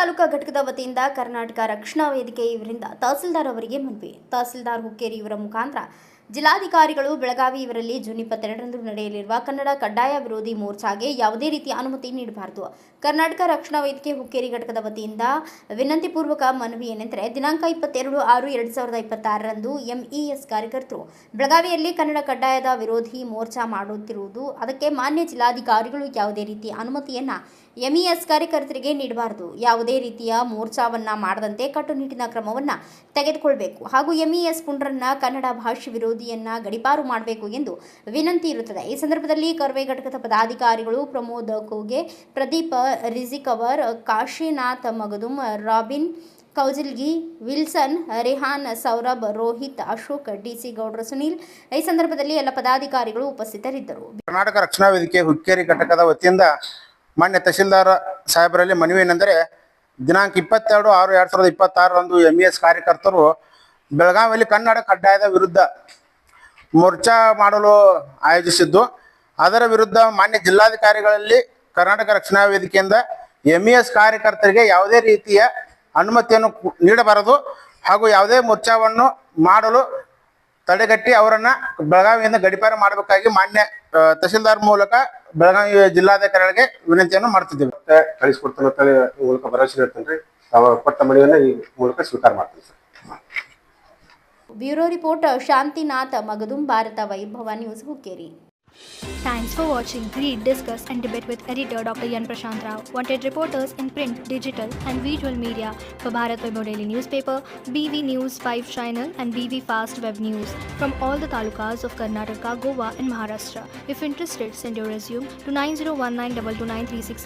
ತಾಲೂಕಾ ಘಟಕದ ವತಿಯಿಂದ ಕರ್ನಾಟಕ ರಕ್ಷಣಾ ವೇದಿಕೆ ಇವರಿಂದ ತಹಸೀಲ್ದಾರ್ ಅವರಿಗೆ ಮನವಿ. ತಹಸೀಲ್ದಾರ್ ಹುಕ್ಕೇರಿ ಇವರ ಮುಖಾಂತರ ಜಿಲ್ಲಾಧಿಕಾರಿಗಳು ಬೆಳಗಾವಿ ಇವರಲ್ಲಿ ಜೂನ್ 22ರಂದು ನಡೆಯಲಿರುವ ಕನ್ನಡ ಕಡ್ಡಾಯ ವಿರೋಧಿ ಮೋರ್ಚಾಗೆ ಯಾವುದೇ ರೀತಿಯ ಅನುಮತಿ ನೀಡಬಾರದು. ಕರ್ನಾಟಕ ರಕ್ಷಣಾ ವೇದಿಕೆ ಹುಕ್ಕೇರಿ ಘಟಕದ ವತಿಯಿಂದ ವಿನಂತಿ ಪೂರ್ವಕ ಮನವಿ ಏನೆಂದರೆ, ದಿನಾಂಕ 22/6/2026ರಂದು ಎಂಇಎಸ್ ಕಾರ್ಯಕರ್ತರು ಬೆಳಗಾವಿಯಲ್ಲಿ ಕನ್ನಡ ಕಡ್ಡಾಯದ ವಿರೋಧಿ ಮೋರ್ಚಾ ಮಾಡುತ್ತಿರುವುದು, ಅದಕ್ಕೆ ಮಾನ್ಯ ಜಿಲ್ಲಾಧಿಕಾರಿಗಳು ಯಾವುದೇ ರೀತಿಯ ಅನುಮತಿಯನ್ನ ಎಂಇಎಸ್ ಕಾರ್ಯಕರ್ತರಿಗೆ ನೀಡಬಾರದು. ಯಾವುದೇ ರೀತಿಯ ಮೋರ್ಚಾವನ್ನ ಮಾಡದಂತೆ ಕಟ್ಟುನಿಟ್ಟಿನ ಕ್ರಮವನ್ನ ತೆಗೆದುಕೊಳ್ಳಬೇಕು ಹಾಗೂ ಎಂಇಎಸ್ ಪುಂಡ್ರನ್ನ ಕನ್ನಡ ಭಾಷೆ ವಿರೋಧಿಯನ್ನ ಗಡಿಪಾರು ಮಾಡಬೇಕು ಎಂದು ವಿನಂತಿ ಇರುತ್ತದೆ. ಈ ಸಂದರ್ಭದಲ್ಲಿ ಕರ್ವೆ ಘಟಕದ ಪದಾಧಿಕಾರಿಗಳು ಪ್ರಮೋದ್ ಕೋಗೆ, ಪ್ರದೀಪ್ ರಿಜಿಕವರ್, Kashinath Magadum, Robin Kaujalgi, Wilson, Rihan, Saurabh, Rohit, Ashok, DC Gowdra, Sunil ಈ ಸಂದರ್ಭದಲ್ಲಿ ಎಲ್ಲ ಪದಾಧಿಕಾರಿಗಳು ಉಪಸ್ಥಿತರಿದ್ದರು. ಕರ್ನಾಟಕ ರಕ್ಷಣಾ ವೇದಿಕೆ ಹುಕ್ಕೇರಿ ಘಟಕದ ವತಿಯಿಂದ ಮಾನ್ಯ ತಹಶೀಲ್ದಾರ್ ಸಾಹೇಬರಲ್ಲಿ ಮನವಿ ಏನೆಂದರೆ, ದಿನಾಂಕ 22/6/2026ರಂದು ಎಂಇಎಸ್ ಕಾರ್ಯಕರ್ತರು ಬೆಳಗಾವಿಯಲ್ಲಿ ಕನ್ನಡ ಕಡ್ಡಾಯದ ವಿರುದ್ಧ ಮೋರ್ಚಾ ಮಾಡಲು ಆಯೋಜಿಸಿದ್ದು, ಅದರ ವಿರುದ್ಧ ಮಾನ್ಯ ಜಿಲ್ಲಾಧಿಕಾರಿಗಳಲ್ಲಿ ಕರ್ನಾಟಕ ರಕ್ಷಣಾ ವೇದಿಕೆಯಿಂದ ಎಂಇಎಸ್ ಕಾರ್ಯಕರ್ತರಿಗೆ ಯಾವುದೇ ರೀತಿಯ ಅನುಮತಿಯನ್ನು ನೀಡಬಾರದು ಹಾಗೂ ಯಾವುದೇ ಮೋರ್ಚಾವನ್ನು ಮಾಡಲು ತಡೆಗಟ್ಟಿ ಅವರನ್ನ ಬೆಳಗಾವಿಯಿಂದ ಗಡಿಪಾರು ಮಾಡಬೇಕಾಗಿ ಮಾನ್ಯ ತಹಶೀಲ್ದಾರ್ ಮೂಲಕ ಬೆಳಗಾವಿ ಜಿಲ್ಲಾಧಿಕಾರಿಗಳಿಗೆ ವಿನಂತಿಯನ್ನು ಮಾಡ್ತಿದ್ದೇವೆ. ಕಳಿಸ್ಕೊಡ್ತಾನೆ ಅಂತೇಳಿ ಈ ಮೂಲಕ ಭರವಸೆ ನೀಡ್ತೇನೆ. ತಾವು ಕೊಟ್ಟ ಮನವಿಯನ್ನು ಈ ಮೂಲಕ ಸ್ವೀಕಾರ ಮಾಡ್ತೀನಿ sir. Bureau report Shantinath Magadum, Bharat Vaibhav news, Hukkeri. Thanks for watching. Read, discuss and debate with editor Dr. Yan Prashant Rao. Wanted reporters in print, digital and visual media for Bharat Vaibhav Daily Newspaper, BV News 5 Channel and BV Fast Web News from all the talukas of Karnataka, Goa and Maharashtra. If interested, send your resume to 9019229369.